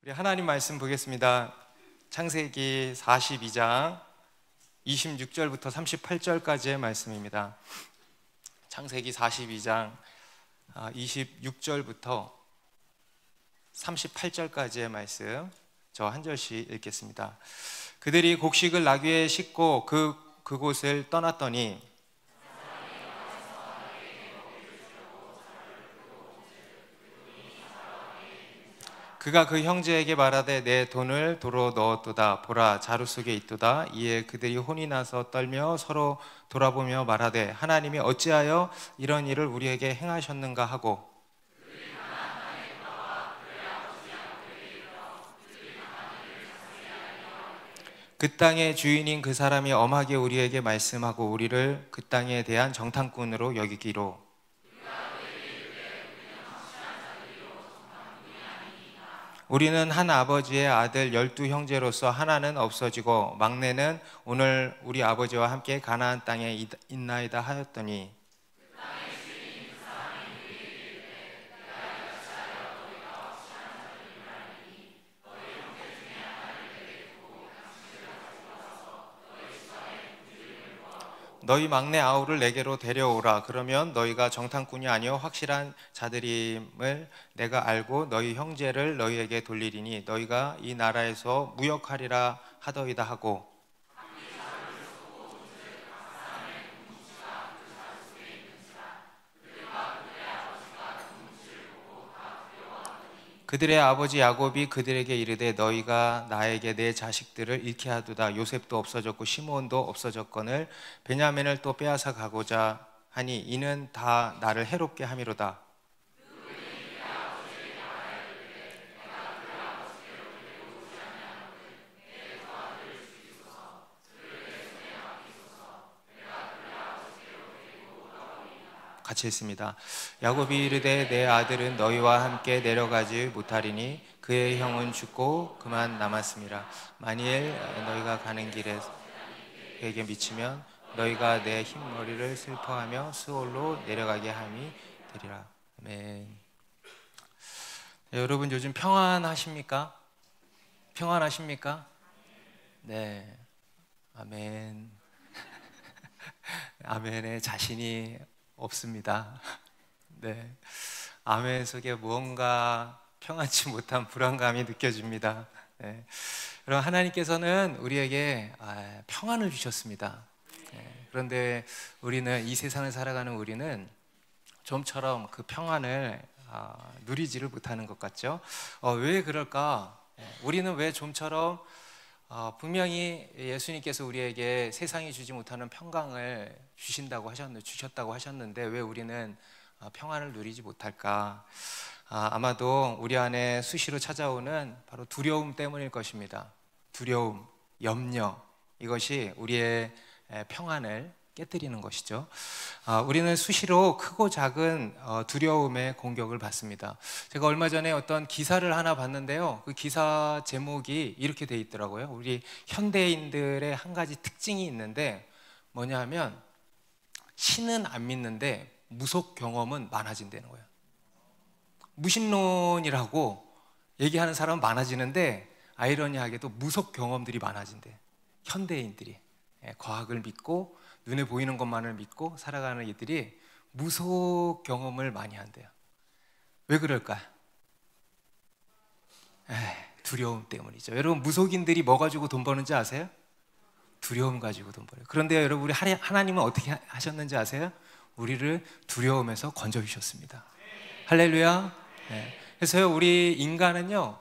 우리 하나님 말씀 보겠습니다. 창세기 42장 26절부터 38절까지의 말씀입니다. 창세기 42장 26절부터 38절까지의 말씀, 저 한 절씩 읽겠습니다. 그들이 곡식을 나귀에 싣고 그곳을 떠났더니 그가 그 형제에게 말하되 내 돈을 도로 넣었도다. 보라, 자루 속에 있도다. 이에 그들이 혼이 나서 떨며 서로 돌아보며 말하되 하나님이 어찌하여 이런 일을 우리에게 행하셨는가 하고 그 땅의 주인인 그 사람이 엄하게 우리에게 말씀하고 우리를 그 땅에 대한 정탐꾼으로 여기기로 우리는 한 아버지의 아들 12형제로서 하나는 없어지고 막내는 오늘 우리 아버지와 함께 가나안 땅에 있나이다 하였더니 너희 막내 아우를 내게로 데려오라. 그러면 너희가 정탐꾼이 아니요 확실한 자들임을 내가 알고 너희 형제를 너희에게 돌리리니 너희가 이 나라에서 무역하리라 하더이다 하고 그들의 아버지 야곱이 그들에게 이르되 너희가 나에게 내 자식들을 잃게 하도다. 요셉도 없어졌고 시므온도 없어졌거늘 베냐민을 또 빼앗아 가고자 하니 이는 다 나를 해롭게 함이로다. 같이 읽습니다. 야곱이 이르되 내 아들은 너희와 함께 내려가지 못하리니 그의 형은 죽고 그만 남았음이라. 만일 너희가 가는 길에 그에게 미치면 너희가 내 흰머리를 슬퍼하며 스올로 내려가게 함이 되리라. 아멘. 여러분 요즘 평안하십니까? 평안하십니까? 네. 아멘. 아멘에 자신이 없습니다. 네, 아멘 속에 무언가 평안치 못한 불안감이 느껴집니다. 네. 여러분 하나님께서는 우리에게 평안을 주셨습니다. 네. 그런데 우리는 이 세상을 살아가는 우리는 좀처럼 그 평안을 누리지를 못하는 것 같죠? 왜 그럴까? 우리는 왜 좀처럼 분명히 예수님께서 우리에게 세상이 주지 못하는 평강을 주셨다고 하셨는데 왜 우리는 평안을 누리지 못할까? 아마도 우리 안에 수시로 찾아오는 바로 두려움 때문일 것입니다. 두려움, 염려, 이것이 우리의 평안을 깨뜨리는 것이죠. 우리는 수시로 크고 작은 두려움의 공격을 받습니다. 제가 얼마 전에 어떤 기사를 하나 봤는데요, 그 기사 제목이 이렇게 돼 있더라고요. 우리 현대인들의 한 가지 특징이 있는데 뭐냐 하면 신은 안 믿는데 무속 경험은 많아진다는 거예요. 무신론이라고 얘기하는 사람은 많아지는데 아이러니하게도 무속 경험들이 많아진대. 현대인들이 과학을 믿고 눈에 보이는 것만을 믿고 살아가는 이들이 무속 경험을 많이 한대요. 왜 그럴까요? 두려움 때문이죠. 여러분 무속인들이 뭐 가지고 돈 버는지 아세요? 두려움 가지고 돈 벌어요. 그런데 여러분 우리 하나님은 어떻게 하셨는지 아세요? 우리를 두려움에서 건져주셨습니다. 할렐루야. 네. 그래서 우리 인간은요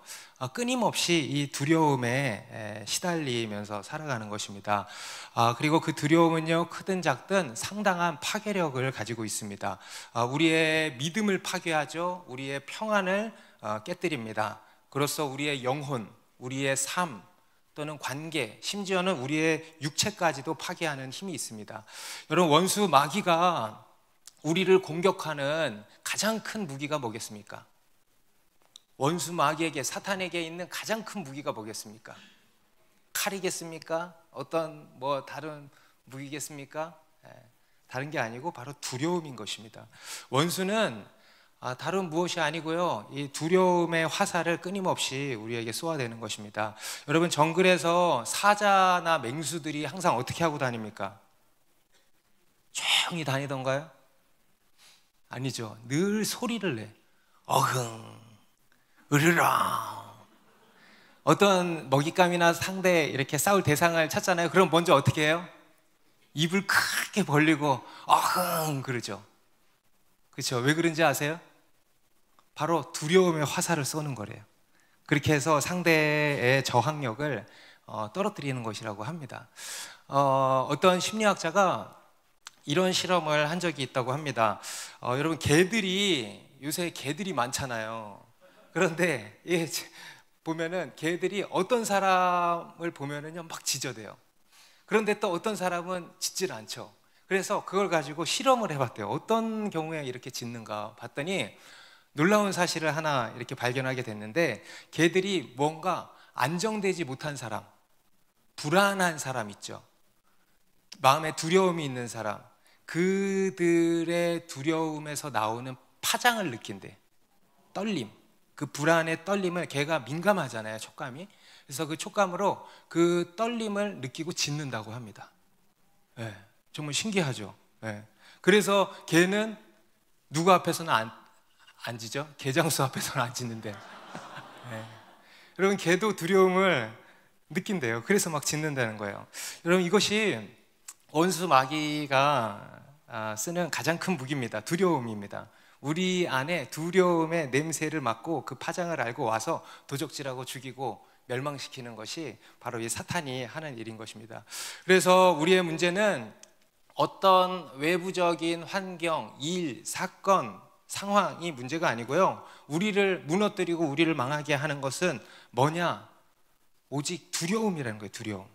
끊임없이 이 두려움에 시달리면서 살아가는 것입니다. 그리고 그 두려움은요 크든 작든 상당한 파괴력을 가지고 있습니다. 우리의 믿음을 파괴하죠. 우리의 평안을 깨뜨립니다. 그로써 우리의 영혼, 우리의 삶 또는 관계, 심지어는 우리의 육체까지도 파괴하는 힘이 있습니다. 여러분 원수 마귀가 우리를 공격하는 가장 큰 무기가 뭐겠습니까? 원수 마귀에게, 사탄에게 있는 가장 큰 무기가 뭐겠습니까? 칼이겠습니까? 어떤 다른 무기겠습니까? 다른 게 아니고 바로 두려움인 것입니다. 원수는 다른 무엇이 아니고요, 이 두려움의 화살을 끊임없이 우리에게 쏘아대는 것입니다. 여러분, 정글에서 사자나 맹수들이 항상 어떻게 하고 다닙니까? 조용히 다니던가요? 아니죠. 늘 소리를 내. 어흥, 으르렁. 어떤 먹잇감이나 상대 이렇게 싸울 대상을 찾잖아요. 그럼 먼저 어떻게 해요? 입을 크게 벌리고 어흥 그러죠. 그렇죠? 왜 그런지 아세요? 바로 두려움의 화살을 쏘는 거래요. 그렇게 해서 상대의 저항력을 떨어뜨리는 것이라고 합니다. 어떤 심리학자가 이런 실험을 한 적이 있다고 합니다. 여러분, 요새 개들이 많잖아요. 그런데 보면은 개들이 어떤 사람을 보면은요 막 짖어대요. 그런데 또 어떤 사람은 짖질 않죠. 그래서 그걸 가지고 실험을 해봤대요. 어떤 경우에 이렇게 짖는가 봤더니 놀라운 사실을 하나 이렇게 발견하게 됐는데, 개들이 뭔가 안정되지 못한 사람, 불안한 사람 있죠. 마음에 두려움이 있는 사람, 그들의 두려움에서 나오는 파장을 느낀대. 떨림, 그 불안의 떨림을, 개가 민감하잖아요, 촉감이. 그래서 그 촉감으로 그 떨림을 느끼고 짖는다고 합니다. 네, 정말 신기하죠. 네. 그래서 개는 누구 앞에서는 안 짖죠? 개장수 앞에서는 안 짖는데. 네. 여러분, 개도 두려움을 느낀대요. 그래서 막 짖는다는 거예요. 여러분, 이것이 원수 마귀가 쓰는 가장 큰 무기입니다. 두려움입니다. 우리 안에 두려움의 냄새를 맡고 그 파장을 알고 와서 도적질하고 죽이고 멸망시키는 것이 바로 이 사탄이 하는 일인 것입니다. 그래서 우리의 문제는 어떤 외부적인 환경, 일, 사건, 상황이 문제가 아니고요, 우리를 무너뜨리고 우리를 망하게 하는 것은 뭐냐? 오직 두려움이라는 거예요. 두려움.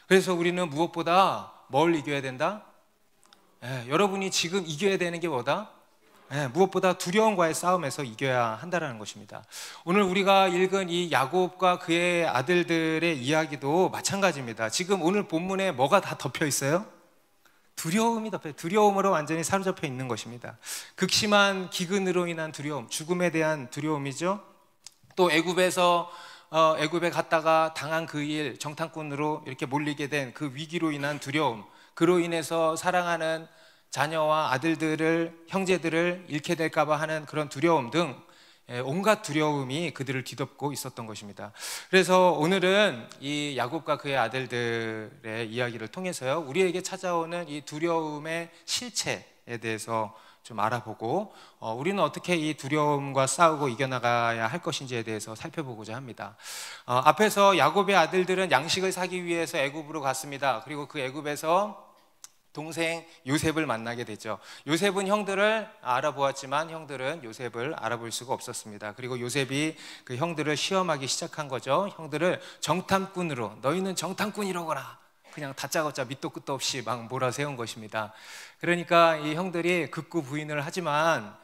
그래서 우리는 무엇보다 뭘 이겨야 된다? 여러분이 지금 이겨야 되는 게 뭐다? 무엇보다 두려움과의 싸움에서 이겨야 한다는 것입니다. 오늘 우리가 읽은 이 야곱과 그의 아들들의 이야기도 마찬가지입니다. 지금 오늘 본문에 뭐가 다 덮여 있어요? 두려움이 덮여, 두려움으로 완전히 사로잡혀 있는 것입니다. 극심한 기근으로 인한 두려움, 죽음에 대한 두려움이죠. 또 애굽에 갔다가 당한 그 일, 정탐꾼으로 이렇게 몰리게 된 그 위기로 인한 두려움, 그로 인해서 사랑하는 자녀와 아들들을, 형제들을 잃게 될까 봐 하는 그런 두려움 등 온갖 두려움이 그들을 뒤덮고 있었던 것입니다. 그래서 오늘은 이 야곱과 그의 아들들의 이야기를 통해서요, 우리에게 찾아오는 이 두려움의 실체에 대해서 좀 알아보고 우리는 어떻게 이 두려움과 싸우고 이겨나가야 할 것인지에 대해서 살펴보고자 합니다. 앞에서 야곱의 아들들은 양식을 사기 위해서 애굽으로 갔습니다. 그리고 그 애굽에서 동생 요셉을 만나게 되죠. 요셉은 형들을 알아보았지만 형들은 요셉을 알아볼 수가 없었습니다. 그리고 요셉이 그 형들을 시험하기 시작한 거죠. 형들을 정탐꾼으로, 너희는 정탐꾼이로구나, 그냥 다짜고짜 밑도 끝도 없이 막 몰아세운 것입니다. 그러니까 이 형들이 극구 부인을 하지만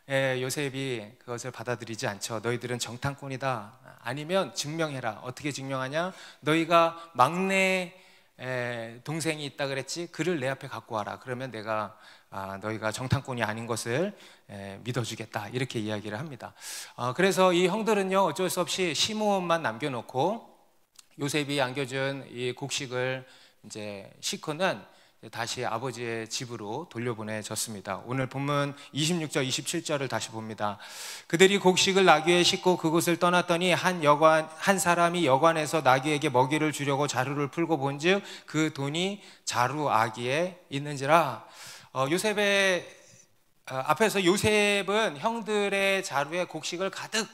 요셉이 그것을 받아들이지 않죠. 너희들은 정탐꾼이다. 아니면 증명해라. 어떻게 증명하냐? 너희가 막내 동생이 있다 그랬지? 그를 내 앞에 갖고 와라. 그러면 내가 너희가 정탐꾼이 아닌 것을 믿어주겠다. 이렇게 이야기를 합니다. 그래서 이 형들은요, 어쩔 수 없이 시므온만 남겨놓고 요셉이 안겨준 이 곡식을 이제 싣고는 다시 아버지의 집으로 돌려보내졌습니다. 오늘 본문 26절, 27절을 다시 봅니다. 그들이 곡식을 나귀에 싣고 그곳을 떠났더니 한 사람이 여관에서 나귀에게 먹이를 주려고 자루를 풀고 본즉 그 돈이 자루 아기에 있는지라. 앞에서 요셉은 형들의 자루에 곡식을 가득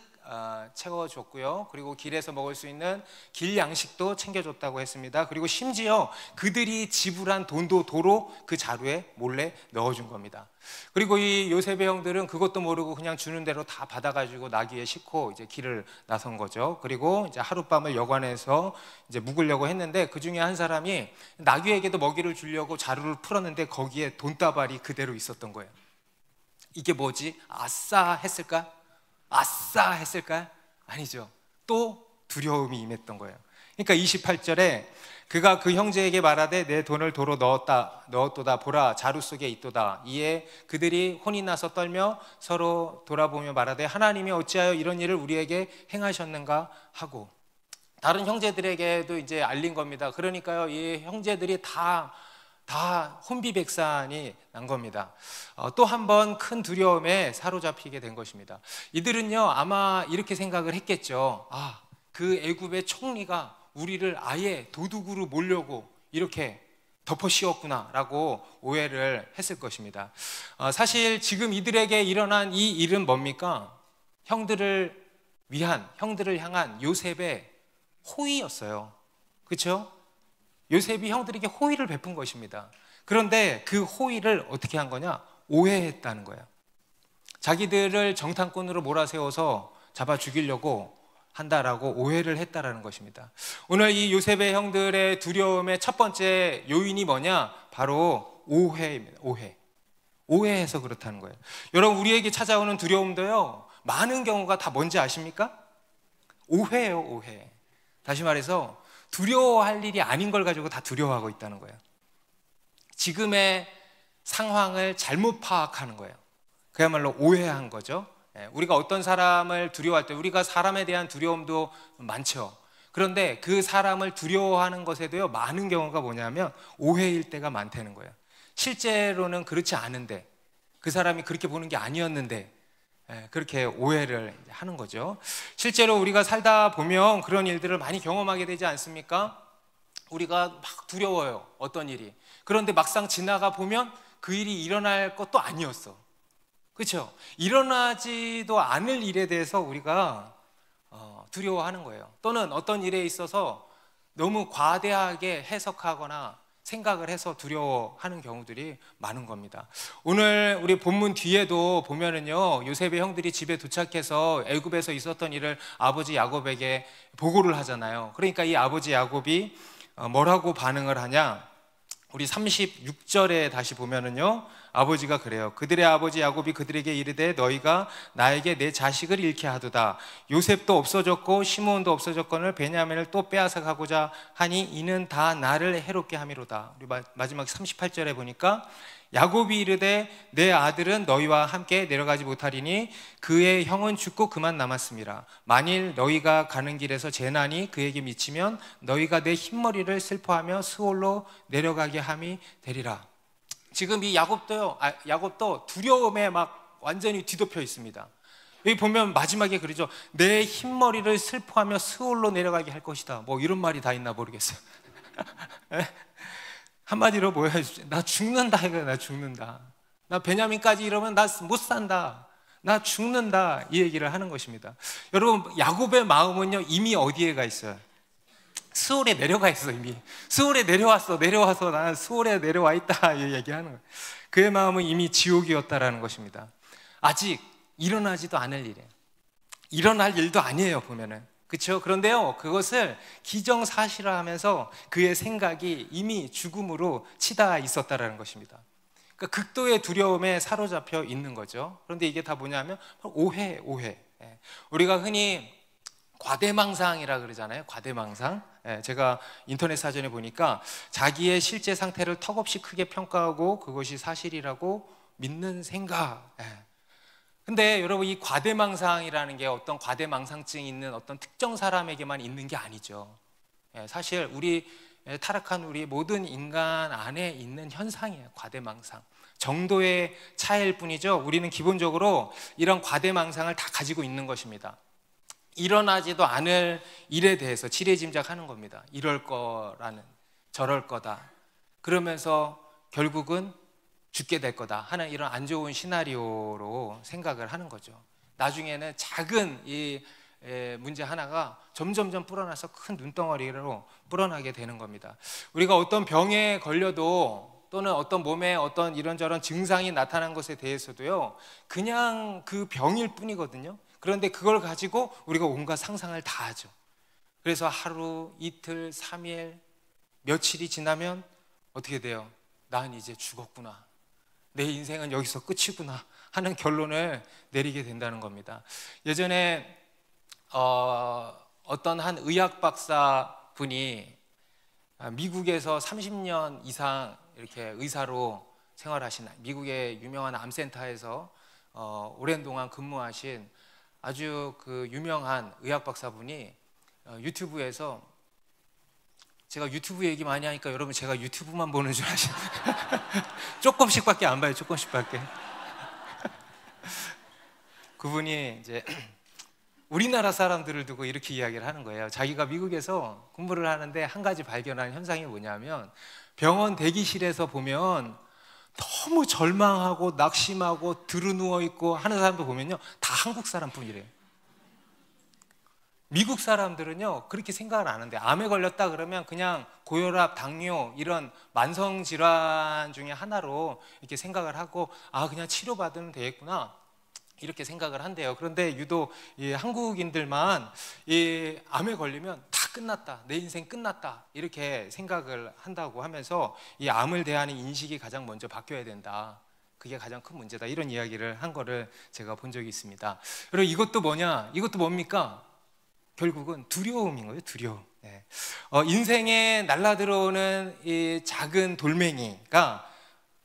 채워줬고요. 그리고 길에서 먹을 수 있는 길 양식도 챙겨줬다고 했습니다. 그리고 심지어 그들이 지불한 돈도 도로 그 자루에 몰래 넣어준 겁니다. 그리고 이 요셉의 형들은 그것도 모르고 그냥 주는 대로 다 받아가지고 나귀에 싣고 이제 길을 나선 거죠. 그리고 이제 하룻밤을 여관에서 이제 묵으려고 했는데 그 중에 한 사람이 나귀에게도 먹이를 주려고 자루를 풀었는데 거기에 돈다발이 그대로 있었던 거예요. 이게 뭐지? 아싸 했을까? 아싸 했을까요? 아니죠. 또 두려움이 임했던 거예요. 그러니까 28절에 그가 그 형제에게 말하되 내 돈을 도로 넣었도다 보라 자루 속에 있도다. 이에 그들이 혼이 나서 떨며 서로 돌아보며 말하되 하나님이 어찌하여 이런 일을 우리에게 행하셨는가 하고, 다른 형제들에게도 이제 알린 겁니다. 그러니까요, 이 형제들이 다 혼비백산이 난 겁니다. 또 한 번 큰 두려움에 사로잡히게 된 것입니다. 이들은요, 아마 이렇게 생각을 했겠죠. 그 애굽의 총리가 우리를 아예 도둑으로 몰려고 이렇게 덮어 씌웠구나 라고 오해를 했을 것입니다. 사실 지금 이들에게 일어난 이 일은 뭡니까? 형들을 향한 요셉의 호의였어요. 그렇죠? 요셉이 형들에게 호의를 베푼 것입니다. 그런데 그 호의를 어떻게 한 거냐? 오해했다는 거예요. 자기들을 정탐꾼으로 몰아세워서 잡아 죽이려고 한다라고 오해를 했다라는 것입니다. 오늘 이 요셉의 형들의 두려움의 첫 번째 요인이 뭐냐? 바로 오해입니다. 오해해서 그렇다는 거예요. 여러분, 우리에게 찾아오는 두려움도요, 많은 경우가 다 뭔지 아십니까? 오해예요, 오해. 다시 말해서 두려워할 일이 아닌 걸 가지고 다 두려워하고 있다는 거예요. 지금의 상황을 잘못 파악하는 거예요. 그야말로 오해한 거죠. 우리가 어떤 사람을 두려워할 때, 우리가 사람에 대한 두려움도 많죠. 그런데 그 사람을 두려워하는 것에도요, 많은 경우가 뭐냐면 오해일 때가 많다는 거예요. 실제로는 그렇지 않은데, 그 사람이 그렇게 보는 게 아니었는데 그렇게 오해를 하는 거죠. 실제로 우리가 살다 보면 그런 일들을 많이 경험하게 되지 않습니까? 우리가 막 두려워요, 어떤 일이. 그런데 막상 지나가 보면 그 일이 일어날 것도 아니었어. 그렇죠? 일어나지도 않을 일에 대해서 우리가 두려워하는 거예요. 또는 어떤 일에 있어서 너무 과대하게 해석하거나 생각을 해서 두려워하는 경우들이 많은 겁니다. 오늘 우리 본문 뒤에도 보면은요, 요셉의 형들이 집에 도착해서 애굽에서 있었던 일을 아버지 야곱에게 보고를 하잖아요. 그러니까 이 아버지 야곱이 뭐라고 반응을 하냐? 우리 36절에 다시 보면은요, 아버지가 그래요. 그들의 아버지 야곱이 그들에게 이르되 너희가 나에게 내 자식을 잃게 하도다. 요셉도 없어졌고 시므온도 없어졌거늘 베냐민을 또 빼앗아 가고자 하니 이는 다 나를 해롭게 함이로다. 우리 마지막 38절에 보니까 야곱이 이르되 내 아들은 너희와 함께 내려가지 못하리니 그의 형은 죽고 그만 남았음이라. 만일 너희가 가는 길에서 재난이 그에게 미치면 너희가 내 흰머리를 슬퍼하며 스올로 내려가게 함이 되리라. 지금 이 야곱도 두려움에 막 완전히 뒤덮여 있습니다. 여기 보면 마지막에 그러죠. 내 흰머리를 슬퍼하며 스올로 내려가게 할 것이다. 뭐 이런 말이 다 있나 모르겠어요. 한마디로 뭐야? 나 죽는다 이거야. 나 죽는다. 나 베냐민까지 이러면 나 못 산다. 나 죽는다. 이 얘기를 하는 것입니다. 여러분, 야곱의 마음은요, 이미 어디에 가 있어요? 스올에 내려가 있어. 이미 스올에 내려와서 나는 스올에 내려와 있다 이 얘기하는 거예요. 그의 마음은 이미 지옥이었다라는 것입니다. 아직 일어나지도 않을 일이에요. 일어날 일도 아니에요, 보면은. 그렇죠? 그런데요, 그것을 기정사실화하면서 그의 생각이 이미 죽음으로 치닫아 있었다라는 것입니다. 그러니까 극도의 두려움에 사로잡혀 있는 거죠. 그런데 이게 다 뭐냐면 오해. 우리가 흔히 과대망상이라 그러잖아요. 과대망상. 제가 인터넷 사전에 보니까 자기의 실제 상태를 턱없이 크게 평가하고 그것이 사실이라고 믿는 생각. 근데 여러분, 이 과대망상이라는 게 어떤 과대망상증이 있는 어떤 특정 사람에게만 있는 게 아니죠. 사실 우리 타락한 우리 모든 인간 안에 있는 현상이에요. 과대망상. 정도의 차이일 뿐이죠. 우리는 기본적으로 이런 과대망상을 다 가지고 있는 것입니다. 일어나지도 않을 일에 대해서 지레짐작하는 겁니다. 이럴 거라는, 저럴 거다. 그러면서 결국은 죽게 될 거다 하는 이런 안 좋은 시나리오로 생각을 하는 거죠. 나중에는 작은 이 문제 하나가 점점점 불어나서 큰 눈덩어리로 불어나게 되는 겁니다. 우리가 어떤 병에 걸려도 또는 어떤 몸에 어떤 이런저런 증상이 나타난 것에 대해서도요, 그냥 그 병일 뿐이거든요. 그런데 그걸 가지고 우리가 온갖 상상을 다 하죠. 그래서 하루, 이틀, 3일, 며칠이 지나면 어떻게 돼요? 난 이제 죽었구나. 내 인생은 여기서 끝이구나 하는 결론을 내리게 된다는 겁니다. 예전에 어떤 한 의학 박사 분이 미국에서 30년 이상 이렇게 의사로 생활하신 미국의 유명한 암센터에서 오랜 동안 근무하신 아주 그 유명한 의학 박사분이 유튜브에서, 제가 유튜브 얘기 많이 하니까 여러분 제가 유튜브만 보는 줄 아시나요? 조금씩밖에 안 봐요. 조금씩밖에. 그분이 이제 우리나라 사람들을 두고 이렇게 이야기를 하는 거예요. 자기가 미국에서 공부를 하는데 한 가지 발견한 현상이 뭐냐면, 병원 대기실에서 보면 너무 절망하고 낙심하고 드러누워 있고 하는 사람도 보면요, 다 한국 사람뿐이래요. 미국 사람들은요 그렇게 생각을 안 하는데, 암에 걸렸다 그러면 그냥 고혈압, 당뇨 이런 만성 질환 중에 하나로 이렇게 생각을 하고, 아 그냥 치료받으면 되겠구나 이렇게 생각을 한대요. 그런데 유독 이 한국인들만 이 암에 걸리면 다 끝났다, 내 인생 끝났다 이렇게 생각을 한다고 하면서, 이 암을 대하는 인식이 가장 먼저 바뀌어야 된다, 그게 가장 큰 문제다, 이런 이야기를 한 거를 제가 본 적이 있습니다. 그리고 이것도 뭐냐, 이것도 뭡니까? 결국은 두려움인 거예요. 두려움. 인생에 날아들어오는 이 작은 돌멩이가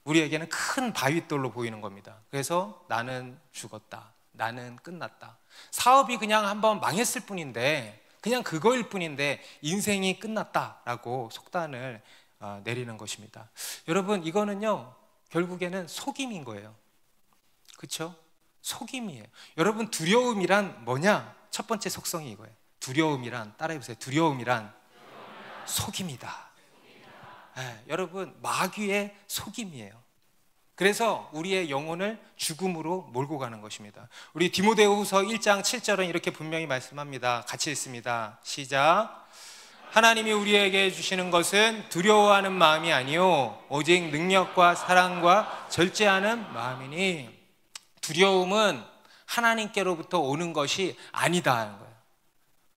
우리에게는 큰 바윗돌로 보이는 겁니다. 그래서 나는 죽었다, 나는 끝났다, 사업이 그냥 한번 망했을 뿐인데, 그냥 그거일 뿐인데 인생이 끝났다라고 속단을 내리는 것입니다. 여러분, 이거는요 결국에는 속임인 거예요. 그렇죠? 속임이에요. 여러분, 두려움이란 뭐냐? 첫 번째 속성이 이거예요. 두려움이란, 따라해보세요. 두려움이란 속임이다. 여러분, 마귀의 속임이에요. 그래서 우리의 영혼을 죽음으로 몰고 가는 것입니다. 우리 디모데후서 1장 7절은 이렇게 분명히 말씀합니다. 같이 읽습니다. 시작. 하나님이 우리에게 주시는 것은 두려워하는 마음이 아니요 오직 능력과 사랑과 절제하는 마음이니. 두려움은 하나님께로부터 오는 것이 아니다 하는 거예요.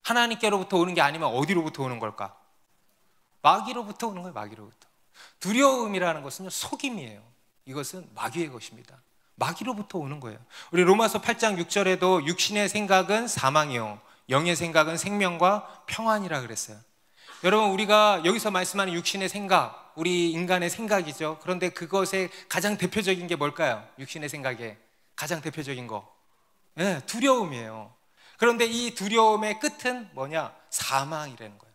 하나님께로부터 오는 게 아니면 어디로부터 오는 걸까? 마귀로부터 오는 거예요. 마귀로부터. 두려움이라는 것은요 속임이에요. 이것은 마귀의 것입니다. 마귀로부터 오는 거예요. 우리 로마서 8장 6절에도 육신의 생각은 사망이요 영의 생각은 생명과 평안이라 그랬어요. 여러분, 우리가 여기서 말씀하는 육신의 생각, 우리 인간의 생각이죠. 그런데 그것의 가장 대표적인 게 뭘까요? 육신의 생각의 가장 대표적인 거, 두려움이에요. 그런데 이 두려움의 끝은 뭐냐? 사망이라는 거예요.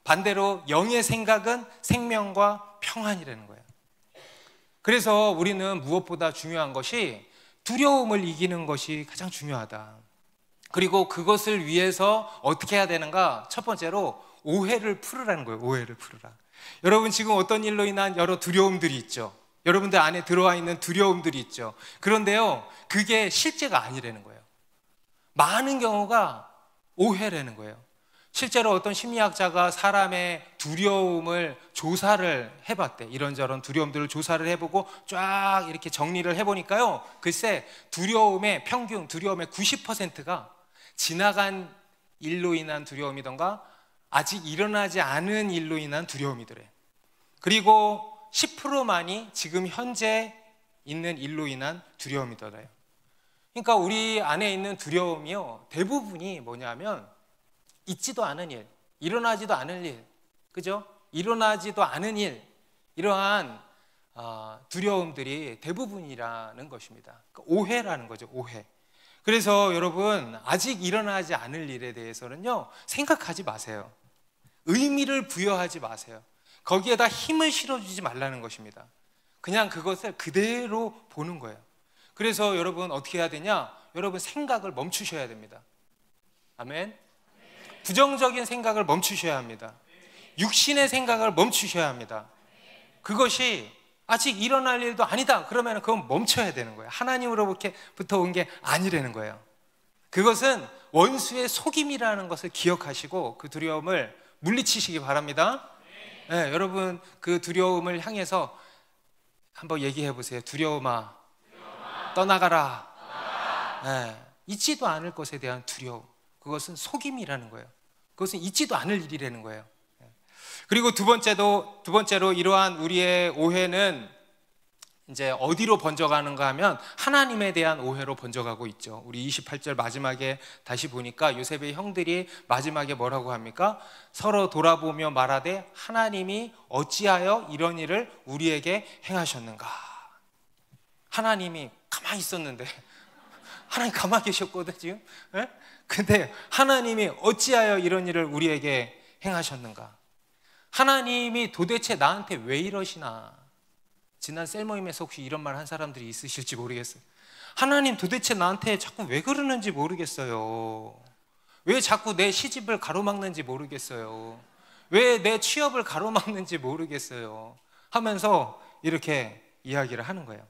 반대로 영의 생각은 생명과 평안이라는 거예요. 그래서 우리는 무엇보다 중요한 것이 두려움을 이기는 것이 가장 중요하다. 그리고 그것을 위해서 어떻게 해야 되는가? 첫 번째로 오해를 풀으라는 거예요. 오해를 풀으라. 여러분, 지금 어떤 일로 인한 여러 두려움들이 있죠. 여러분들 안에 들어와 있는 두려움들이 있죠. 그런데요, 그게 실제가 아니라는 거예요. 많은 경우가 오해라는 거예요. 실제로 어떤 심리학자가 사람의 두려움을 조사를 해봤대. 이런저런 두려움들을 조사를 해보고 쫙 이렇게 정리를 해보니까요, 글쎄 두려움의 평균, 두려움의 90%가 지나간 일로 인한 두려움이던가 아직 일어나지 않은 일로 인한 두려움이더래. 그리고 10%만이 지금 현재 있는 일로 인한 두려움이더래요. 그러니까 우리 안에 있는 두려움이요 대부분이 뭐냐면 있지도 않은 일, 일어나지도 않을 일, 그죠? 일어나지도 않은 일, 이러한 두려움들이 대부분이라는 것입니다. 그러니까 오해라는 거죠, 오해. 그래서 여러분, 아직 일어나지 않을 일에 대해서는요 생각하지 마세요. 의미를 부여하지 마세요. 거기에다 힘을 실어주지 말라는 것입니다. 그냥 그것을 그대로 보는 거예요. 그래서 여러분 어떻게 해야 되냐? 여러분 생각을 멈추셔야 됩니다. 아멘. 부정적인 생각을 멈추셔야 합니다. 육신의 생각을 멈추셔야 합니다. 그것이 아직 일어날 일도 아니다 그러면 그건 멈춰야 되는 거예요. 하나님으로부터 온 게 아니라는 거예요. 그것은 원수의 속임이라는 것을 기억하시고 그 두려움을 물리치시기 바랍니다. 네, 여러분 그 두려움을 향해서 한번 얘기해 보세요. 두려움아, 떠나가라. 네, 있지도 않을 것에 대한 두려움, 그것은 속임이라는 거예요. 그것은 있지도 않을 일이라는 거예요. 그리고 두 번째로 이러한 우리의 오해는 이제 어디로 번져가는가 하면 하나님에 대한 오해로 번져가고 있죠. 우리 28절 마지막에 다시 보니까 요셉의 형들이 마지막에 뭐라고 합니까? 서로 돌아보며 말하되 하나님이 어찌하여 이런 일을 우리에게 행하셨는가. 하나님이 가만히 있었는데, 하나님 가만히 계셨거든 지금. 예? 근데 하나님이 어찌하여 이런 일을 우리에게 행하셨는가. 하나님이 도대체 나한테 왜 이러시나. 지난 셀 모임에서 혹시 이런 말 한 사람들이 있으실지 모르겠어요. 하나님 도대체 나한테 자꾸 왜 그러는지 모르겠어요. 왜 자꾸 내 시집을 가로막는지 모르겠어요. 왜 내 취업을 가로막는지 모르겠어요 하면서 이렇게 이야기를 하는 거예요.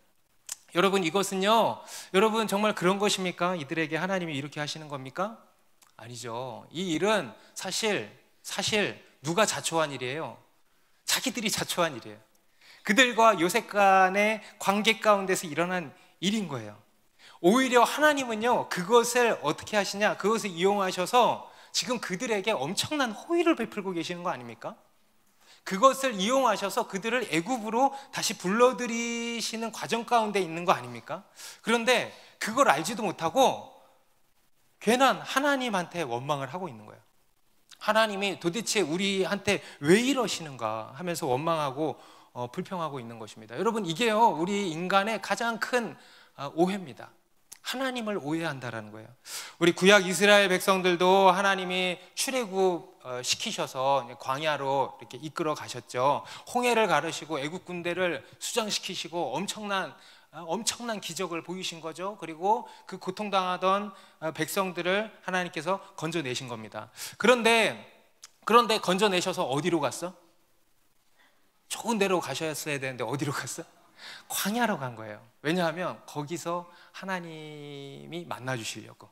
여러분, 이것은요, 여러분 정말 그런 것입니까? 이들에게 하나님이 이렇게 하시는 겁니까? 아니죠. 이 일은 사실 누가 자초한 일이에요? 자기들이 자초한 일이에요. 그들과 요셉 간의 관계 가운데서 일어난 일인 거예요. 오히려 하나님은요, 그것을 어떻게 하시냐, 그것을 이용하셔서 지금 그들에게 엄청난 호의를 베풀고 계시는 거 아닙니까? 그것을 이용하셔서 그들을 애굽으로 다시 불러들이시는 과정 가운데 있는 거 아닙니까? 그런데 그걸 알지도 못하고 괜한 하나님한테 원망을 하고 있는 거예요. 하나님이 도대체 우리한테 왜 이러시는가 하면서 원망하고 불평하고 있는 것입니다. 여러분, 이게요, 우리 인간의 가장 큰 오해입니다. 하나님을 오해한다라는 거예요. 우리 구약 이스라엘 백성들도 하나님이 출애굽 시키셔서 광야로 이렇게 이끌어 가셨죠. 홍해를 가르시고 애굽 군대를 수장시키시고 엄청난 기적을 보이신 거죠. 그리고 그 고통당하던 백성들을 하나님께서 건져내신 겁니다. 그런데 건져내셔서 어디로 갔어? 좋은 데로 가셨어야 되는데 어디로 갔어? 광야로 간 거예요. 왜냐하면 거기서 하나님이 만나주시려고,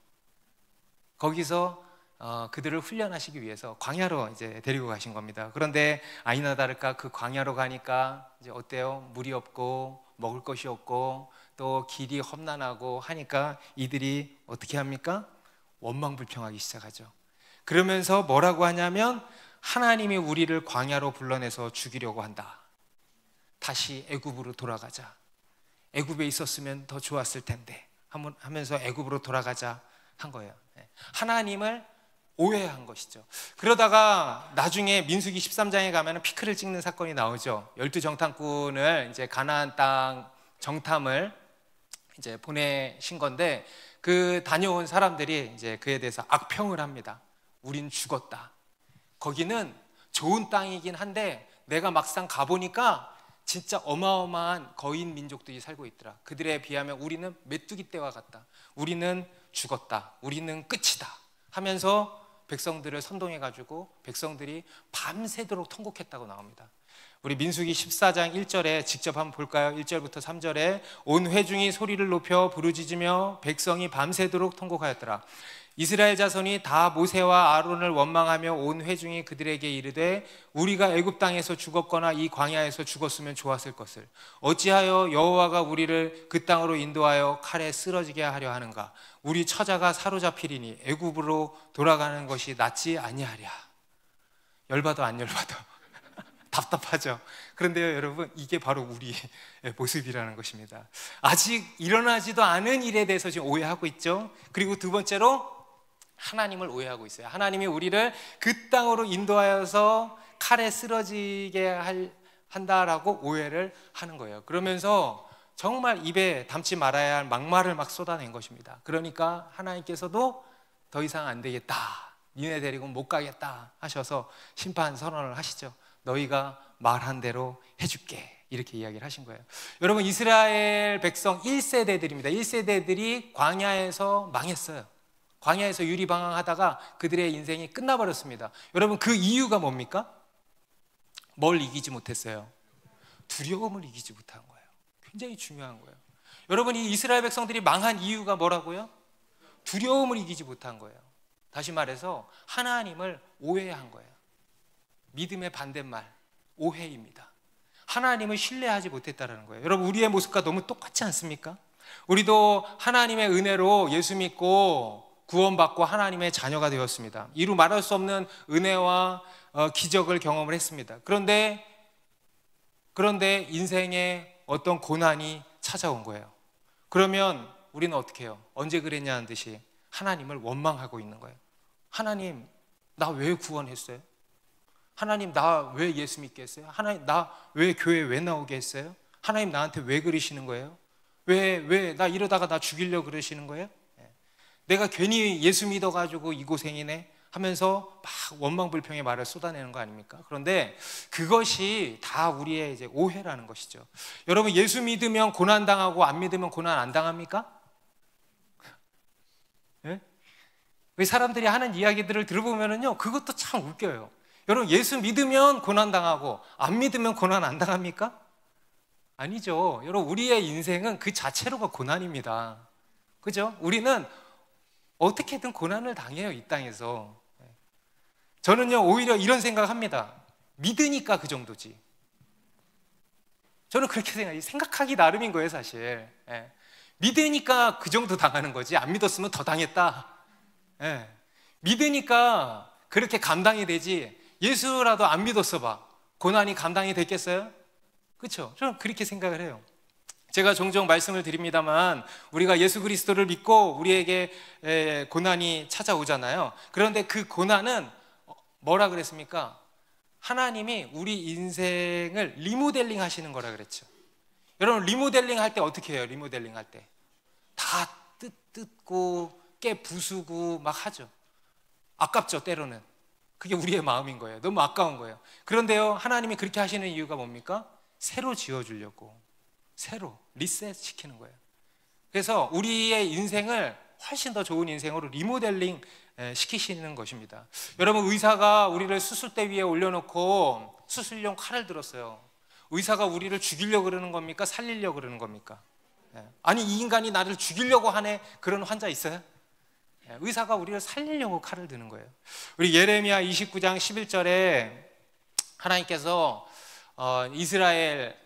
거기서 그들을 훈련하시기 위해서 광야로 이제 데리고 가신 겁니다. 그런데 아니나 다를까 그 광야로 가니까 이제 어때요? 물이 없고 먹을 것이 없고 또 길이 험난하고 하니까 이들이 어떻게 합니까? 원망불평하기 시작하죠. 그러면서 뭐라고 하냐면 하나님이 우리를 광야로 불러내서 죽이려고 한다. 다시 애굽으로 돌아가자. 애굽에 있었으면 더 좋았을 텐데 하면서 애굽으로 돌아가자 한 거예요. 하나님을 오해한 것이죠. 그러다가 나중에 민수기 13장에 가면 피크를 찍는 사건이 나오죠. 12정탐꾼을 이제 가나안 땅 정탐을 이제 보내신 건데 그 다녀온 사람들이 이제 그에 대해서 악평을 합니다. 우린 죽었다. 거기는 좋은 땅이긴 한데 내가 막상 가보니까 진짜 어마어마한 거인 민족들이 살고 있더라. 그들에 비하면 우리는 메뚜기 떼와 같다. 우리는 죽었다. 우리는 끝이다 하면서 백성들을 선동해가지고 백성들이 밤새도록 통곡했다고 나옵니다. 우리 민수기 14장 1절에 직접 한번 볼까요? 1절부터 3절에 온 회중이 소리를 높여 부르짖으며 백성이 밤새도록 통곡하였더라. 이스라엘 자손이 다 모세와 아론을 원망하며 온 회중이 그들에게 이르되 우리가 애굽 땅에서 죽었거나 이 광야에서 죽었으면 좋았을 것을 어찌하여 여호와가 우리를 그 땅으로 인도하여 칼에 쓰러지게 하려 하는가. 우리 처자가 사로잡히리니 애굽으로 돌아가는 것이 낫지 아니하랴. 열받아 안 열받아? 답답하죠. 그런데요 여러분, 이게 바로 우리의 모습이라는 것입니다. 아직 일어나지도 않은 일에 대해서 지금 오해하고 있죠. 그리고 두 번째로 하나님을 오해하고 있어요. 하나님이 우리를 그 땅으로 인도하여서 칼에 쓰러지게 한다라고 오해를 하는 거예요. 그러면서 정말 입에 담지 말아야 할 막말을 막 쏟아낸 것입니다. 그러니까 하나님께서도 더 이상 안 되겠다, 니네 데리고 못 가겠다 하셔서 심판 선언을 하시죠. 너희가 말한 대로 해줄게, 이렇게 이야기를 하신 거예요. 여러분, 이스라엘 백성 1세대들입니다. 1세대들이 광야에서 망했어요. 광야에서 유리방황하다가 그들의 인생이 끝나버렸습니다. 여러분, 그 이유가 뭡니까? 뭘 이기지 못했어요? 두려움을 이기지 못한 거예요. 굉장히 중요한 거예요. 여러분, 이 이스라엘 백성들이 망한 이유가 뭐라고요? 두려움을 이기지 못한 거예요. 다시 말해서 하나님을 오해한 거예요. 믿음의 반대말, 오해입니다. 하나님을 신뢰하지 못했다는 거예요. 여러분, 우리의 모습과 너무 똑같지 않습니까? 우리도 하나님의 은혜로 예수 믿고 구원받고 하나님의 자녀가 되었습니다. 이루 말할 수 없는 은혜와 기적을 경험을 했습니다. 그런데 인생의 어떤 고난이 찾아온 거예요. 그러면 우리는 어떻게 해요? 언제 그랬냐는 듯이 하나님을 원망하고 있는 거예요. 하나님, 나 왜 구원했어요? 하나님, 나 왜 예수 믿게 했어요? 하나님, 나 왜 교회 왜 나오게 했어요? 하나님, 나한테 왜 그러시는 거예요? 나 이러다가 나 죽이려고 그러시는 거예요? 내가 괜히 예수 믿어가지고 이 고생이네 하면서 막 원망불평의 말을 쏟아내는 거 아닙니까? 그런데 그것이 다 우리의 이제 오해라는 것이죠. 여러분, 예수 믿으면 고난당하고 안 믿으면 고난 안 당합니까? 예? 사람들이 하는 이야기들을 들어보면요, 그것도 참 웃겨요. 여러분, 예수 믿으면 고난당하고 안 믿으면 고난 안 당합니까? 아니죠. 여러분, 우리의 인생은 그 자체로가 고난입니다. 그죠? 우리는 어떻게든 고난을 당해요, 이 땅에서. 저는요, 오히려 이런 생각합니다. 믿으니까 그 정도지. 저는 그렇게 생각하기 나름인 거예요, 사실. 믿으니까 그 정도 당하는 거지, 안 믿었으면 더 당했다. 믿으니까 그렇게 감당이 되지, 예수라도 안 믿었어 봐, 고난이 감당이 됐겠어요? 그렇죠? 저는 그렇게 생각을 해요. 제가 종종 말씀을 드립니다만, 우리가 예수 그리스도를 믿고 우리에게 고난이 찾아오잖아요. 그런데 그 고난은 뭐라 그랬습니까? 하나님이 우리 인생을 리모델링 하시는 거라 그랬죠. 여러분, 리모델링 할 때 어떻게 해요? 리모델링 할 때 다 뜯고 깨 부수고 막 하죠. 아깝죠, 때로는. 그게 우리의 마음인 거예요. 너무 아까운 거예요. 그런데요, 하나님이 그렇게 하시는 이유가 뭡니까? 새로 지어주려고, 새로 리셋 시키는 거예요. 그래서 우리의 인생을 훨씬 더 좋은 인생으로 리모델링 시키시는 것입니다. 여러분, 의사가 우리를 수술대 위에 올려놓고 수술용 칼을 들었어요. 의사가 우리를 죽이려고 그러는 겁니까? 살리려고 그러는 겁니까? 아니, 이 인간이 나를 죽이려고 하네, 그런 환자 있어요? 의사가 우리를 살리려고 칼을 드는 거예요. 우리 예레미야 29장 11절에 하나님께서 이스라엘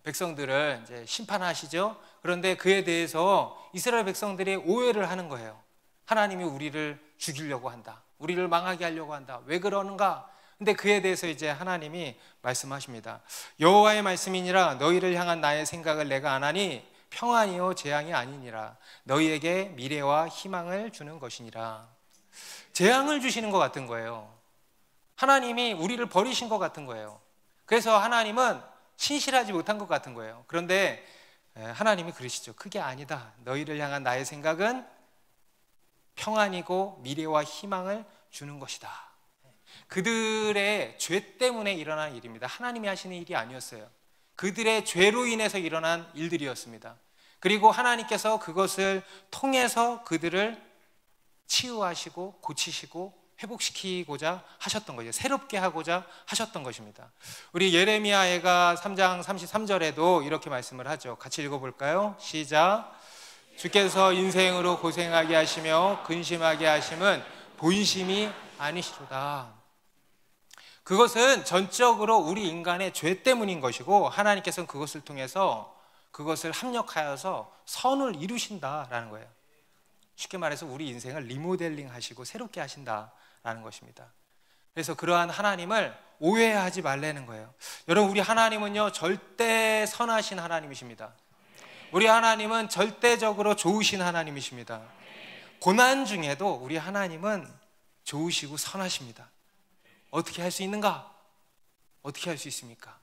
백성들을 이제 심판하시죠. 그런데 그에 대해서 이스라엘 백성들이 오해를 하는 거예요. 하나님이 우리를 죽이려고 한다, 우리를 망하게 하려고 한다, 왜 그러는가? 근데 그에 대해서 이제 하나님이 말씀하십니다. 여호와의 말씀이니라, 너희를 향한 나의 생각을 내가 안 하니 평안이요 재앙이 아니니라, 너희에게 미래와 희망을 주는 것이니라. 재앙을 주시는 것 같은 거예요. 하나님이 우리를 버리신 것 같은 거예요. 그래서 하나님은 신실하지 못한 것 같은 거예요. 그런데 하나님이 그러시죠. 그게 아니다, 너희를 향한 나의 생각은 평안이고 미래와 희망을 주는 것이다. 그들의 죄 때문에 일어난 일입니다. 하나님이 하시는 일이 아니었어요. 그들의 죄로 인해서 일어난 일들이었습니다. 그리고 하나님께서 그것을 통해서 그들을 치유하시고 고치시고 회복시키고자 하셨던 거죠. 새롭게 하고자 하셨던 것입니다. 우리 예레미야가 3장 33절에도 이렇게 말씀을 하죠. 같이 읽어볼까요? 시작. 주께서 인생으로 고생하게 하시며 근심하게 하심은 본심이 아니시로다. 그것은 전적으로 우리 인간의 죄 때문인 것이고, 하나님께서는 그것을 통해서 그것을 합력하여서 선을 이루신다라는 거예요. 쉽게 말해서 우리 인생을 리모델링 하시고 새롭게 하신다라는 것입니다. 그래서 그러한 하나님을 오해하지 말라는 거예요. 여러분, 우리 하나님은요, 절대 선하신 하나님이십니다. 우리 하나님은 절대적으로 좋으신 하나님이십니다. 고난 중에도 우리 하나님은 좋으시고 선하십니다. 어떻게 할 수 있는가? 어떻게 할 수 있습니까?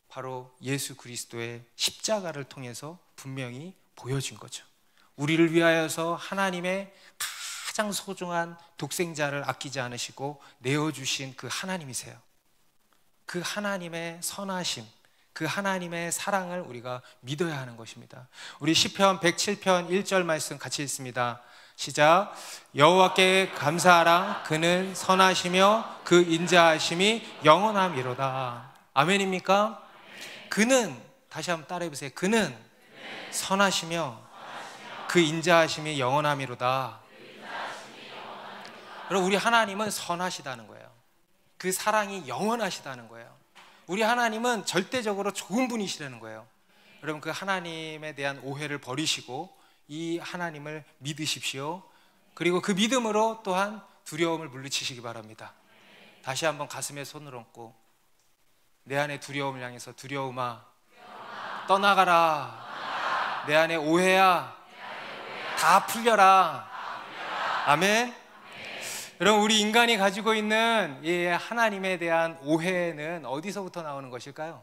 바로 예수 그리스도의 십자가를 통해서 분명히 보여준 거죠. 우리를 위하여서 하나님의 가장 소중한 독생자를 아끼지 않으시고 내어주신 그 하나님이세요. 그 하나님의 선하심, 그 하나님의 사랑을 우리가 믿어야 하는 것입니다. 우리 시편 107편 1절 말씀 같이 읽습니다. 시작. 여호와께 감사하라, 그는 선하시며 그 인자하심이 영원함이로다. 아멘입니까? 그는, 다시 한번 따라해 보세요. 그는 선하시며 그 인자하심이 영원함이로다. 여러분, 우리 하나님은 선하시다는 거예요. 그 사랑이 영원하시다는 거예요. 우리 하나님은 절대적으로 좋은 분이시라는 거예요. 여러분, 그 하나님에 대한 오해를 버리시고 이 하나님을 믿으십시오. 그리고 그 믿음으로 또한 두려움을 물리치시기 바랍니다. 다시 한번 가슴에 손을 얹고 내 안에 두려움을 향해서, 두려움아 떠나가라. 내 안에 오해야 다 풀려라. 아멘. 여러분, 우리 인간이 가지고 있는 이 하나님에 대한 오해는 어디서부터 나오는 것일까요?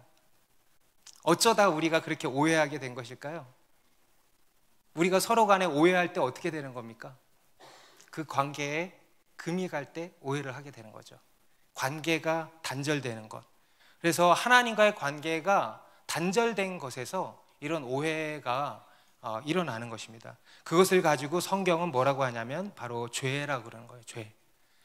어쩌다 우리가 그렇게 오해하게 된 것일까요? 우리가 서로 간에 오해할 때 어떻게 되는 겁니까? 그 관계에 금이 갈 때 오해를 하게 되는 거죠. 관계가 단절되는 것. 그래서 하나님과의 관계가 단절된 것에서 이런 오해가 일어나는 것입니다. 그것을 가지고 성경은 뭐라고 하냐면 바로 죄라고 그러는 거예요.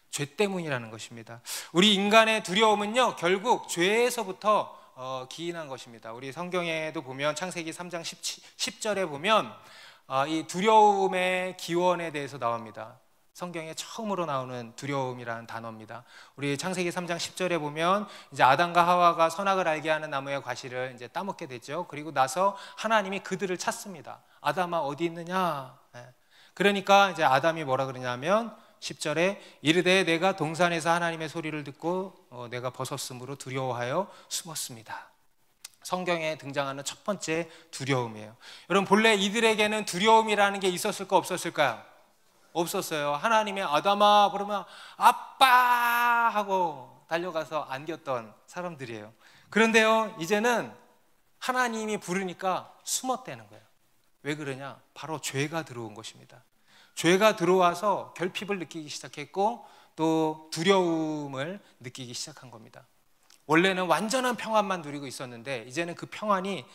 죄 때문이라는 것입니다. 우리 인간의 두려움은요, 결국 죄에서부터 기인한 것입니다. 우리 성경에도 보면 창세기 3장 10절에 보면 이 두려움의 기원에 대해서 나옵니다. 성경에 처음으로 나오는 두려움이라는 단어입니다. 우리 창세기 3장 10절에 보면 이제 아담과 하와가 선악을 알게 하는 나무의 과실을 이제 따먹게 되죠. 그리고 나서 하나님이 그들을 찾습니다. 아담아 어디 있느냐? 그러니까 이제 아담이 뭐라 그러냐면 10절에 이르되 내가 동산에서 하나님의 소리를 듣고 내가 벗었으므로 두려워하여 숨었습니다. 성경에 등장하는 첫 번째 두려움이에요. 여러분, 본래 이들에게는 두려움이라는 게 있었을까 없었을까요? 없었어요. 하나님의 아담아 부르면 아빠 하고 달려가서 안겼던 사람들이에요. 그런데요, 이제는 하나님이 부르니까 숨었다는 거예요. 왜 그러냐? 바로 죄가 들어온 것입니다. 죄가 들어와서 결핍을 느끼기 시작했고 또 두려움을 느끼기 시작한 겁니다. 원래는 완전한 평안만 누리고 있었는데 이제는 그 평안이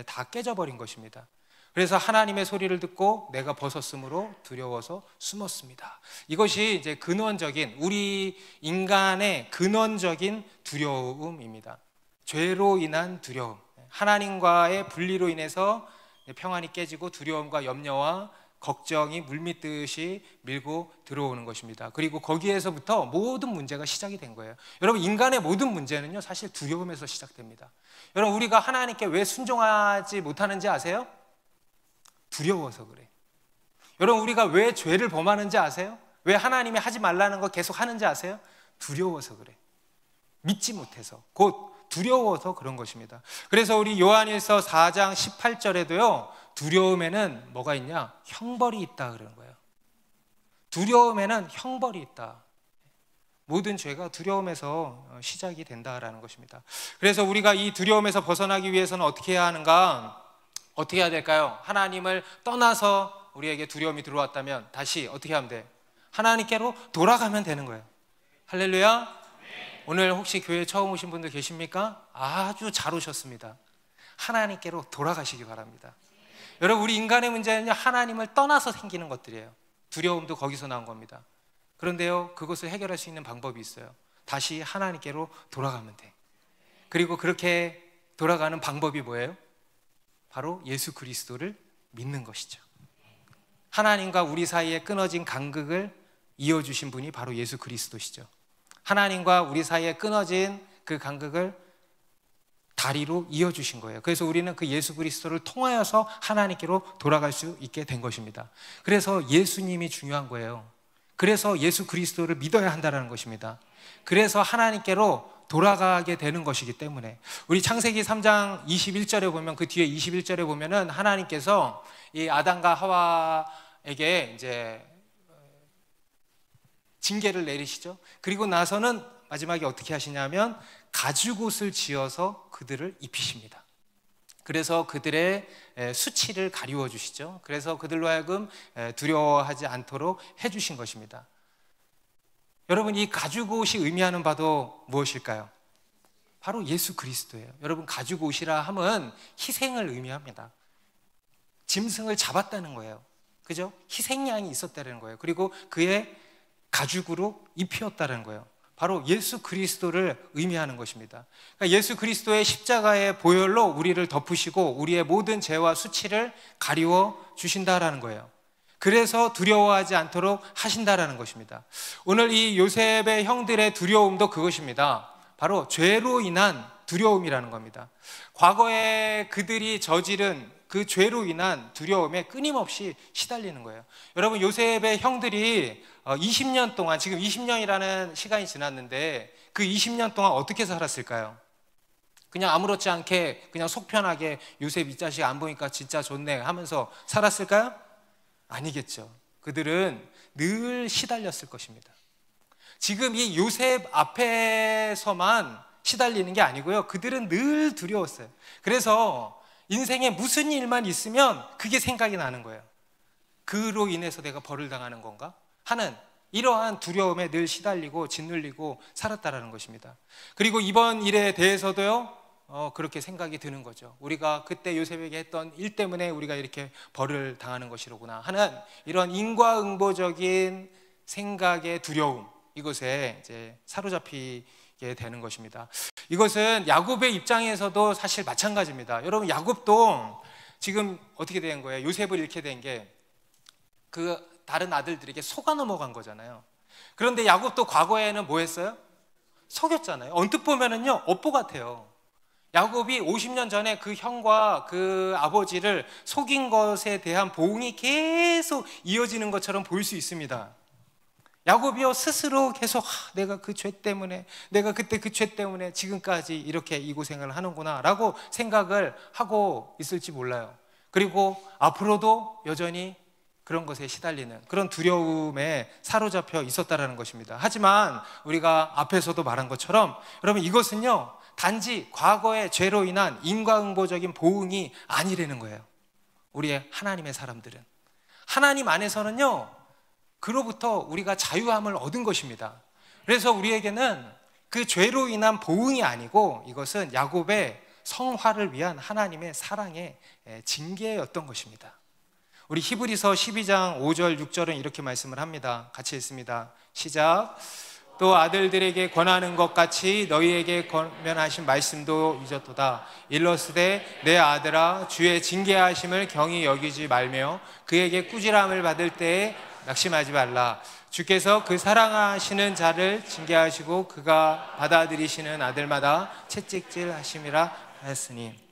다 깨져버린 것입니다. 그래서 하나님의 소리를 듣고 내가 벗었으므로 두려워서 숨었습니다. 이것이 이제 근원적인, 우리 인간의 근원적인 두려움입니다. 죄로 인한 두려움, 하나님과의 분리로 인해서 평안이 깨지고 두려움과 염려와 걱정이 물밀듯이 밀고 들어오는 것입니다. 그리고 거기에서부터 모든 문제가 시작이 된 거예요. 여러분, 인간의 모든 문제는요, 사실 두려움에서 시작됩니다. 여러분, 우리가 하나님께 왜 순종하지 못하는지 아세요? 두려워서 그래. 여러분, 우리가 왜 죄를 범하는지 아세요? 왜 하나님이 하지 말라는 거 계속 하는지 아세요? 두려워서 그래. 믿지 못해서, 곧 두려워서 그런 것입니다. 그래서 우리 요한일서 4장 18절에도요 두려움에는 뭐가 있냐? 형벌이 있다 그러는 거예요. 두려움에는 형벌이 있다. 모든 죄가 두려움에서 시작이 된다라는 것입니다. 그래서 우리가 이 두려움에서 벗어나기 위해서는 어떻게 해야 하는가? 어떻게 해야 될까요? 하나님을 떠나서 우리에게 두려움이 들어왔다면 다시 어떻게 하면 돼? 하나님께로 돌아가면 되는 거예요. 할렐루야. 오늘 혹시 교회 처음 오신 분들 계십니까? 아주 잘 오셨습니다. 하나님께로 돌아가시기 바랍니다. 여러분, 우리 인간의 문제는 하나님을 떠나서 생기는 것들이에요. 두려움도 거기서 나온 겁니다. 그런데요, 그것을 해결할 수 있는 방법이 있어요. 다시 하나님께로 돌아가면 돼. 그리고 그렇게 돌아가는 방법이 뭐예요? 바로 예수 그리스도를 믿는 것이죠. 하나님과 우리 사이에 끊어진 간극을 이어주신 분이 바로 예수 그리스도시죠. 하나님과 우리 사이에 끊어진 그 간극을 다리로 이어주신 거예요. 그래서 우리는 그 예수 그리스도를 통하여서 하나님께로 돌아갈 수 있게 된 것입니다. 그래서 예수님이 중요한 거예요. 그래서 예수 그리스도를 믿어야 한다는 것입니다. 그래서 하나님께로 돌아가게 되는 것이기 때문에 우리 창세기 3장 21절에 보면, 그 뒤에 21절에 보면은 하나님께서 이 아담과 하와에게 이제 징계를 내리시죠. 그리고 나서는 마지막에 어떻게 하시냐면 가죽옷을 지어서 그들을 입히십니다. 그래서 그들의 수치를 가리워 주시죠. 그래서 그들로 하여금 두려워하지 않도록 해주신 것입니다. 여러분, 이 가죽옷이 의미하는 바도 무엇일까요? 바로 예수 그리스도예요. 여러분, 가죽옷이라 함은 희생을 의미합니다. 짐승을 잡았다는 거예요. 그죠? 희생양이 있었다는 거예요. 그리고 그의 가죽으로 입히었다는 거예요. 바로 예수 그리스도를 의미하는 것입니다. 그러니까 예수 그리스도의 십자가의 보혈로 우리를 덮으시고 우리의 모든 죄와 수치를 가리워 주신다라는 거예요. 그래서 두려워하지 않도록 하신다라는 것입니다. 오늘 이 요셉의 형들의 두려움도 그것입니다. 바로 죄로 인한 두려움이라는 겁니다. 과거에 그들이 저지른 그 죄로 인한 두려움에 끊임없이 시달리는 거예요. 여러분, 요셉의 형들이 20년 동안, 지금 20년이라는 시간이 지났는데 그 20년 동안 어떻게 살았을까요? 그냥 아무렇지 않게 그냥 속 편하게 요셉 이 자식 안 보니까 진짜 좋네 하면서 살았을까요? 아니겠죠. 그들은 늘 시달렸을 것입니다. 지금 이 요셉 앞에서만 시달리는 게 아니고요, 그들은 늘 두려웠어요. 그래서 인생에 무슨 일만 있으면 그게 생각이 나는 거예요. 그로 인해서 내가 벌을 당하는 건가 하는 이러한 두려움에 늘 시달리고 짓눌리고 살았다라는 것입니다. 그리고 이번 일에 대해서도요, 그렇게 생각이 드는 거죠. 우리가 그때 요셉에게 했던 일 때문에 우리가 이렇게 벌을 당하는 것이로구나 하는 이런 인과응보적인 생각의 두려움, 이것에 이제 사로잡히게 되는 것입니다. 이것은 야곱의 입장에서도 사실 마찬가지입니다. 여러분, 야곱도 지금 어떻게 된 거예요? 요셉을 잃게 된 게 그 다른 아들들에게 속아 넘어간 거잖아요. 그런데 야곱도 과거에는 뭐 했어요? 속였잖아요. 언뜻 보면은요, 업보 같아요. 야곱이 50년 전에 그 형과 그 아버지를 속인 것에 대한 보응이 계속 이어지는 것처럼 보일 수 있습니다. 야곱이요, 스스로 계속 내가 그 죄 때문에, 내가 그때 그 죄 때문에 지금까지 이렇게 이 고생을 하는구나 라고 생각을 하고 있을지 몰라요. 그리고 앞으로도 여전히 그런 것에 시달리는 그런 두려움에 사로잡혀 있었다라는 것입니다. 하지만 우리가 앞에서도 말한 것처럼 여러분, 이것은요 단지 과거의 죄로 인한 인과응보적인 보응이 아니라는 거예요. 우리의 하나님의 사람들은 하나님 안에서는요 그로부터 우리가 자유함을 얻은 것입니다. 그래서 우리에게는 그 죄로 인한 보응이 아니고 이것은 야곱의 성화를 위한 하나님의 사랑의 징계였던 것입니다. 우리 히브리서 12장 5절 6절은 이렇게 말씀을 합니다. 같이 읽습니다. 시작. 또 아들들에게 권하는 것 같이 너희에게 권면하신 말씀도 잊었도다. 일러스되 내 아들아 주의 징계하심을 경히 여기지 말며 그에게 꾸지람을 받을 때에 낙심하지 말라. 주께서 그 사랑하시는 자를 징계하시고 그가 받아들이시는 아들마다 채찍질 하심이라 하였으니.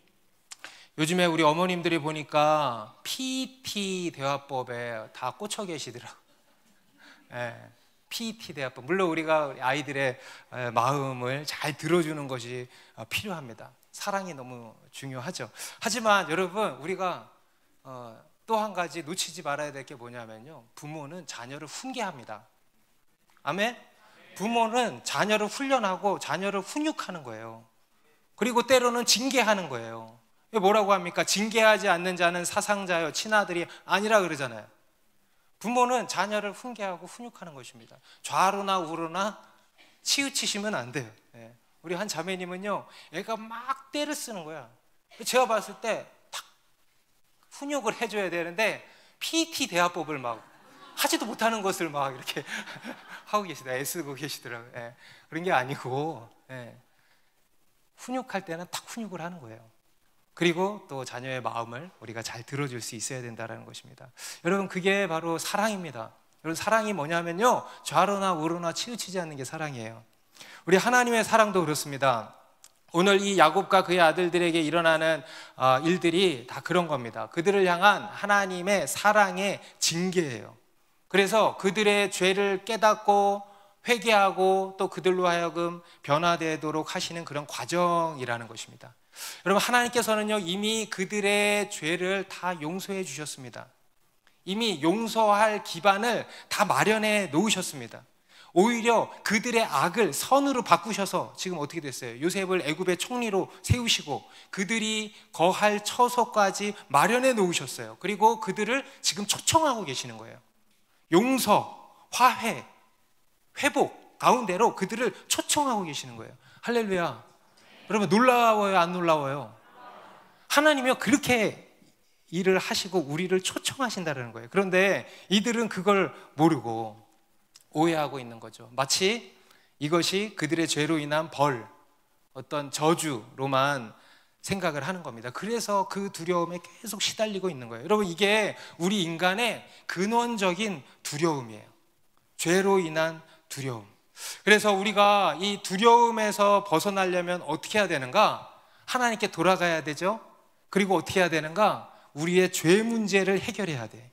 요즘에 우리 어머님들이 보니까 PT 대화법에 다 꽂혀 계시더라고요. PT 대화법. 물론 우리가 아이들의 마음을 잘 들어주는 것이 필요합니다. 사랑이 너무 중요하죠. 하지만 여러분, 우리가 또 한 가지 놓치지 말아야 될 게 뭐냐면요, 부모는 자녀를 훈계합니다. 아멘? 부모는 자녀를 훈련하고 자녀를 훈육하는 거예요. 그리고 때로는 징계하는 거예요. 뭐라고 합니까? 징계하지 않는 자는 사상자여 친아들이 아니라 그러잖아요. 부모는 자녀를 훈계하고 훈육하는 것입니다. 좌로나 우로나 치우치시면 안 돼요. 우리 한 자매님은요, 애가 막 떼를 쓰는 거야. 제가 봤을 때 탁 훈육을 해줘야 되는데 PT 대화법을 막 하지도 못하는 것을 막 이렇게 하고 애쓰고 계시더라고요. 그런 게 아니고 훈육할 때는 딱 훈육을 하는 거예요. 그리고 또 자녀의 마음을 우리가 잘 들어줄 수 있어야 된다는 것입니다. 여러분, 그게 바로 사랑입니다. 여러분, 사랑이 뭐냐면요, 좌로나 우로나 치우치지 않는 게 사랑이에요. 우리 하나님의 사랑도 그렇습니다. 오늘 이 야곱과 그의 아들들에게 일어나는 일들이 다 그런 겁니다. 그들을 향한 하나님의 사랑의 징계예요. 그래서 그들의 죄를 깨닫고 회개하고 또 그들로 하여금 변화되도록 하시는 그런 과정이라는 것입니다. 여러분, 하나님께서는요 이미 그들의 죄를 다 용서해 주셨습니다. 이미 용서할 기반을 다 마련해 놓으셨습니다. 오히려 그들의 악을 선으로 바꾸셔서 지금 어떻게 됐어요? 요셉을 애굽의 총리로 세우시고 그들이 거할 처소까지 마련해 놓으셨어요. 그리고 그들을 지금 초청하고 계시는 거예요. 용서, 화해, 회복 가운데로 그들을 초청하고 계시는 거예요. 할렐루야. 여러분, 놀라워요, 안 놀라워요? 하나님이요 그렇게 일을 하시고 우리를 초청하신다는 거예요. 그런데 이들은 그걸 모르고 오해하고 있는 거죠. 마치 이것이 그들의 죄로 인한 벌, 어떤 저주로만 생각을 하는 겁니다. 그래서 그 두려움에 계속 시달리고 있는 거예요. 여러분, 이게 우리 인간의 근원적인 두려움이에요. 죄로 인한 두려움. 그래서 우리가 이 두려움에서 벗어나려면 어떻게 해야 되는가? 하나님께 돌아가야 되죠. 그리고 어떻게 해야 되는가? 우리의 죄 문제를 해결해야 돼.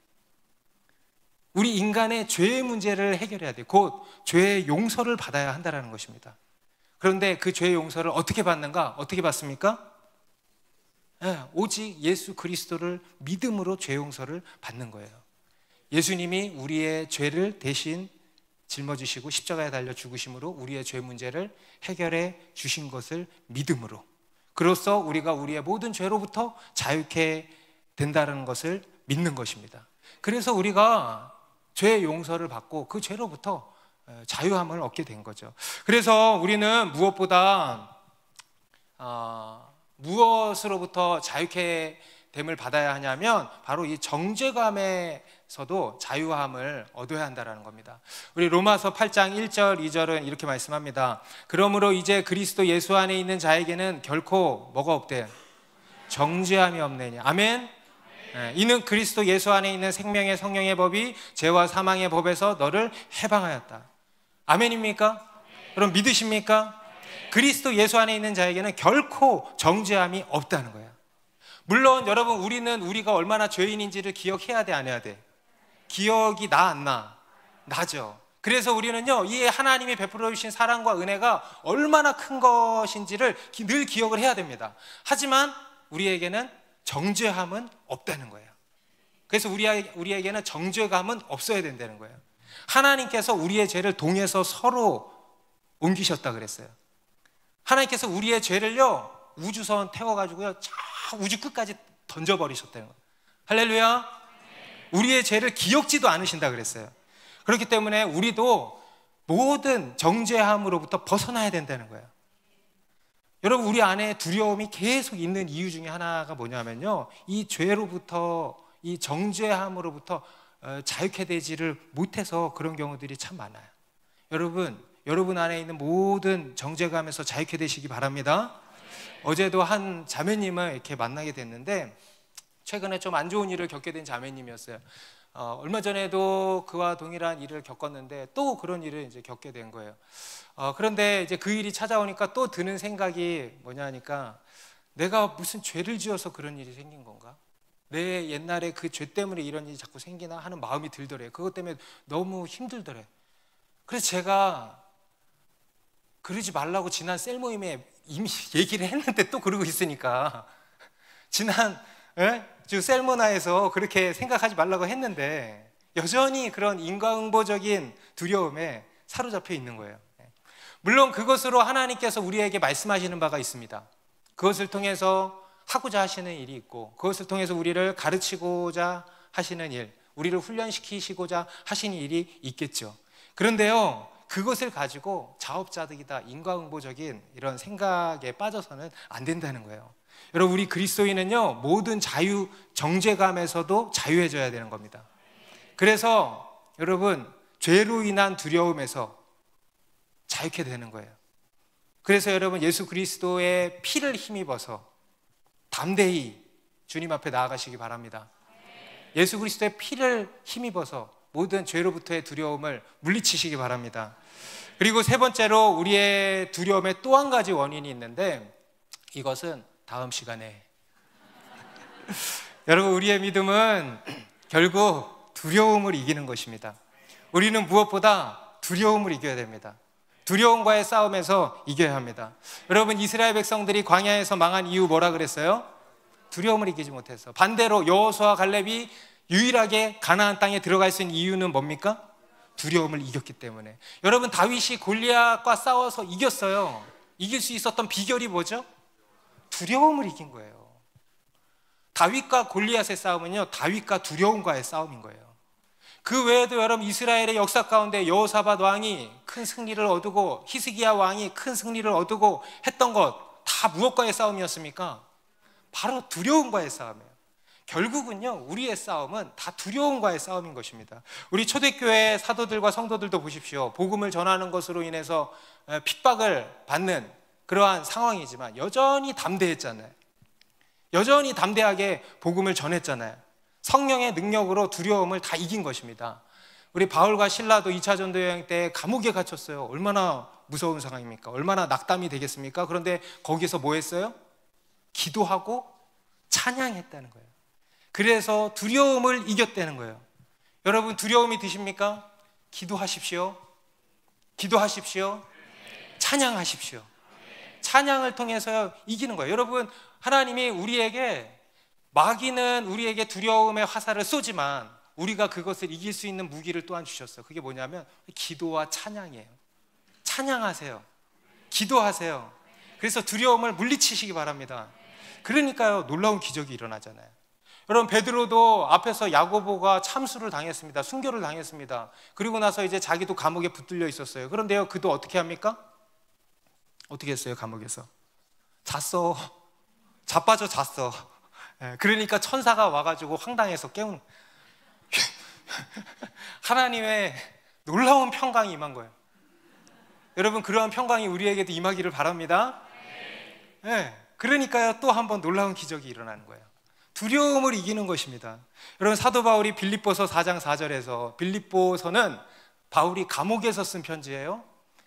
우리 인간의 죄의 문제를 해결해야 돼. 곧 죄의 용서를 받아야 한다는 것입니다. 그런데 그 죄의 용서를 어떻게 받는가? 어떻게 받습니까? 오직 예수 그리스도를 믿음으로 죄 용서를 받는 거예요. 예수님이 우리의 죄를 대신 짊어지시고 십자가에 달려 죽으심으로 우리의 죄 문제를 해결해 주신 것을 믿음으로, 그로써 우리가 우리의 모든 죄로부터 자유케 된다는 것을 믿는 것입니다. 그래서 우리가 죄의 용서를 받고 그 죄로부터 자유함을 얻게 된 거죠. 그래서 우리는 무엇보다 무엇으로부터 자유케 됨을 받아야 하냐면 바로 이 정죄감에서도 자유함을 얻어야 한다는 겁니다. 우리 로마서 8장 1절 2절은 이렇게 말씀합니다. 그러므로 이제 그리스도 예수 안에 있는 자에게는 결코 뭐가 없대? 정죄함이 없느니. 아멘. 이는 그리스도 예수 안에 있는 생명의 성령의 법이 죄와 사망의 법에서 너를 해방하였다. 아멘입니까? 여러분 믿으십니까? 그리스도 예수 안에 있는 자에게는 결코 정죄함이 없다는 거예요. 물론 여러분 우리는 우리가 얼마나 죄인인지를 기억해야 돼, 안 해야 돼? 기억이 나 안 나? 나죠. 그래서 우리는요, 이 하나님이 베풀어 주신 사랑과 은혜가 얼마나 큰 것인지를 늘 기억을 해야 됩니다. 하지만 우리에게는 정죄함은 없다는 거예요. 그래서 우리에게는 정죄감은 없어야 된다는 거예요. 하나님께서 우리의 죄를 동에서 서로 옮기셨다 그랬어요. 하나님께서 우리의 죄를요, 우주선 태워가지고요, 저 우주 끝까지 던져버리셨다는 거예요. 할렐루야. 우리의 죄를 기억지도 않으신다 그랬어요. 그렇기 때문에 우리도 모든 정죄함으로부터 벗어나야 된다는 거예요. 여러분 우리 안에 두려움이 계속 있는 이유 중에 하나가 뭐냐면요, 이 죄로부터, 이 정죄함으로부터 자유케 되지를 못해서 그런 경우들이 참 많아요. 여러분 안에 있는 모든 정죄감에서 자유케 되시기 바랍니다. 어제도 한 자매님을 이렇게 만나게 됐는데 최근에 좀 안 좋은 일을 겪게 된 자매님이었어요. 얼마 전에도 그와 동일한 일을 겪었는데 또 그런 일을 이제 겪게 된 거예요. 그런데 이제 그 일이 찾아오니까 또 드는 생각이 뭐냐 하니까, 내가 무슨 죄를 지어서 그런 일이 생긴 건가? 내 옛날에 그 죄 때문에 이런 일이 자꾸 생기나 하는 마음이 들더래요. 그것 때문에 너무 힘들더래. 그래서 제가 그러지 말라고 지난 셀 모임에 이미 얘기를 했는데 또 그러고 있으니까, 지난 주 셀모나에서 그렇게 생각하지 말라고 했는데 여전히 그런 인과응보적인 두려움에 사로잡혀 있는 거예요. 물론 그것으로 하나님께서 우리에게 말씀하시는 바가 있습니다. 그것을 통해서 하고자 하시는 일이 있고, 그것을 통해서 우리를 가르치고자 하시는 일, 우리를 훈련시키시고자 하시는 일이 있겠죠. 그런데요, 그것을 가지고 자업자득이다, 인과응보적인 이런 생각에 빠져서는 안 된다는 거예요. 여러분 우리 그리스도인은요, 모든 자유, 정죄감에서도 자유해져야 되는 겁니다. 그래서 여러분 죄로 인한 두려움에서 자유케 되는 거예요. 그래서 여러분 예수 그리스도의 피를 힘입어서 담대히 주님 앞에 나아가시기 바랍니다. 예수 그리스도의 피를 힘입어서 모든 죄로부터의 두려움을 물리치시기 바랍니다. 그리고 세 번째로 우리의 두려움의 또 한 가지 원인이 있는데, 이것은 다음 시간에 여러분 우리의 믿음은 결국 두려움을 이기는 것입니다. 우리는 무엇보다 두려움을 이겨야 됩니다. 두려움과의 싸움에서 이겨야 합니다. 여러분 이스라엘 백성들이 광야에서 망한 이유 뭐라 그랬어요? 두려움을 이기지 못해서. 반대로 여호수아와 갈렙이 유일하게 가나안 땅에 들어갈 수 있는 이유는 뭡니까? 두려움을 이겼기 때문에. 여러분 다윗이 골리앗과 싸워서 이겼어요. 이길 수 있었던 비결이 뭐죠? 두려움을 이긴 거예요. 다윗과 골리앗의 싸움은요, 다윗과 두려움과의 싸움인 거예요. 그 외에도 여러분 이스라엘의 역사 가운데 여호사밧 왕이 큰 승리를 얻고 히스기야 왕이 큰 승리를 얻고 했던 것 다 무엇과의 싸움이었습니까? 바로 두려움과의 싸움이에요. 결국은요, 우리의 싸움은 다 두려움과의 싸움인 것입니다. 우리 초대교회 사도들과 성도들도 보십시오. 복음을 전하는 것으로 인해서 핍박을 받는 그러한 상황이지만 여전히 담대했잖아요. 여전히 담대하게 복음을 전했잖아요. 성령의 능력으로 두려움을 다 이긴 것입니다. 우리 바울과 실라도 2차 전도 여행 때 감옥에 갇혔어요. 얼마나 무서운 상황입니까? 얼마나 낙담이 되겠습니까? 그런데 거기서 뭐 했어요? 기도하고 찬양했다는 거예요. 그래서 두려움을 이겼다는 거예요. 여러분 두려움이 드십니까? 기도하십시오. 기도하십시오. 찬양하십시오. 찬양을 통해서 이기는 거예요. 여러분, 하나님이 우리에게, 마귀는 우리에게 두려움의 화살을 쏘지만 우리가 그것을 이길 수 있는 무기를 또한 주셨어요. 그게 뭐냐면 기도와 찬양이에요. 찬양하세요. 기도하세요. 그래서 두려움을 물리치시기 바랍니다. 그러니까요, 놀라운 기적이 일어나잖아요. 여러분, 베드로도 앞에서 야고보가 참수를 당했습니다. 순교를 당했습니다. 그리고 나서 이제 자기도 감옥에 붙들려 있었어요. 그런데요, 그도 어떻게 합니까? 어떻게 했어요? 감옥에서 잤어. 자빠져 잤어. 그러니까 천사가 와가지고 황당해서 깨우는 하나님의 놀라운 평강이 임한 거예요. 여러분, 그러한 평강이 우리에게도 임하기를 바랍니다. 네. 그러니까요, 또 한 번 놀라운 기적이 일어나는 거예요. 두려움을 이기는 것입니다. 여러분, 사도 바울이 빌립보서 4장 4절에서, 빌립보서는 바울이 감옥에서 쓴 편지예요.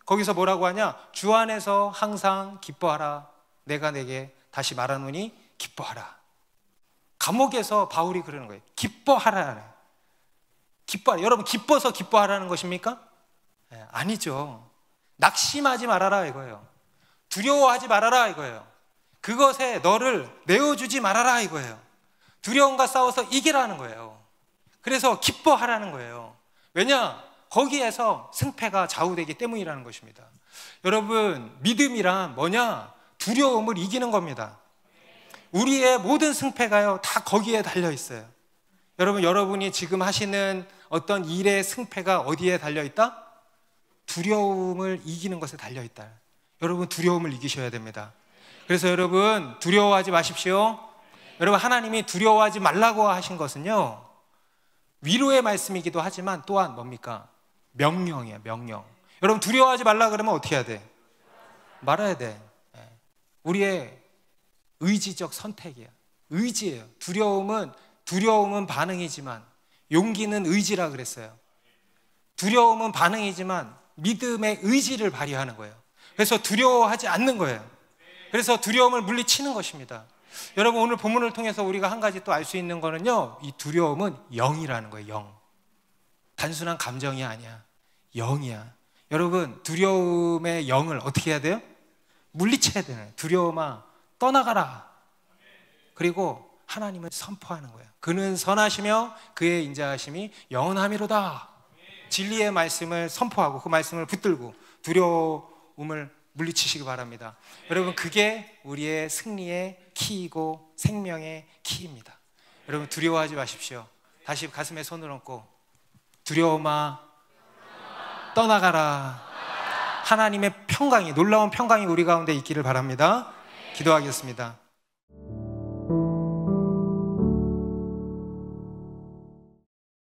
거기서 뭐라고 하냐? 주 안에서 항상 기뻐하라. 내가 내게 다시 말하노니 기뻐하라. 감옥에서 바울이 그러는 거예요. 기뻐하라. 기뻐하라. 여러분, 기뻐서 기뻐하라는 것입니까? 네, 아니죠. 낙심하지 말아라 이거예요. 두려워하지 말아라 이거예요. 그것에 너를 내어주지 말아라 이거예요. 두려움과 싸워서 이기라는 거예요. 그래서 기뻐하라는 거예요. 왜냐? 거기에서 승패가 좌우되기 때문이라는 것입니다. 여러분, 믿음이란 뭐냐? 두려움을 이기는 겁니다. 우리의 모든 승패가요, 다 거기에 달려 있어요. 여러분, 여러분이 지금 하시는 어떤 일의 승패가 어디에 달려 있다? 두려움을 이기는 것에 달려 있다. 여러분, 두려움을 이기셔야 됩니다. 그래서 여러분, 두려워하지 마십시오. 여러분, 하나님이 두려워하지 말라고 하신 것은요, 위로의 말씀이기도 하지만 또한 뭡니까? 명령이에요. 명령. 여러분, 두려워하지 말라 그러면 어떻게 해야 돼? 말아야 돼. 우리의 의지적 선택이에요. 의지예요. 두려움은 반응이지만 용기는 의지라 그랬어요. 두려움은 반응이지만 믿음의 의지를 발휘하는 거예요. 그래서 두려워하지 않는 거예요. 그래서 두려움을 물리치는 것입니다. 여러분, 오늘 본문을 통해서 우리가 한 가지 또 알 수 있는 거는요, 이 두려움은 영이라는 거예요. 영. 단순한 감정이 아니야. 영이야. 여러분, 두려움의 영을 어떻게 해야 돼요? 물리쳐야 되는. 두려움아, 떠나가라. 그리고 하나님을 선포하는 거예요. 그는 선하시며 그의 인자하심이 영원함이로다. 진리의 말씀을 선포하고 그 말씀을 붙들고 두려움을 물리치시기 바랍니다. 여러분, 그게 우리의 승리의 키이고 생명의 키입니다. 여러분, 두려워하지 마십시오. 다시 가슴에 손을 얹고, 두려움아, 떠나가라. 하나님의 평강이, 놀라운 평강이 우리 가운데 있기를 바랍니다. 기도하겠습니다.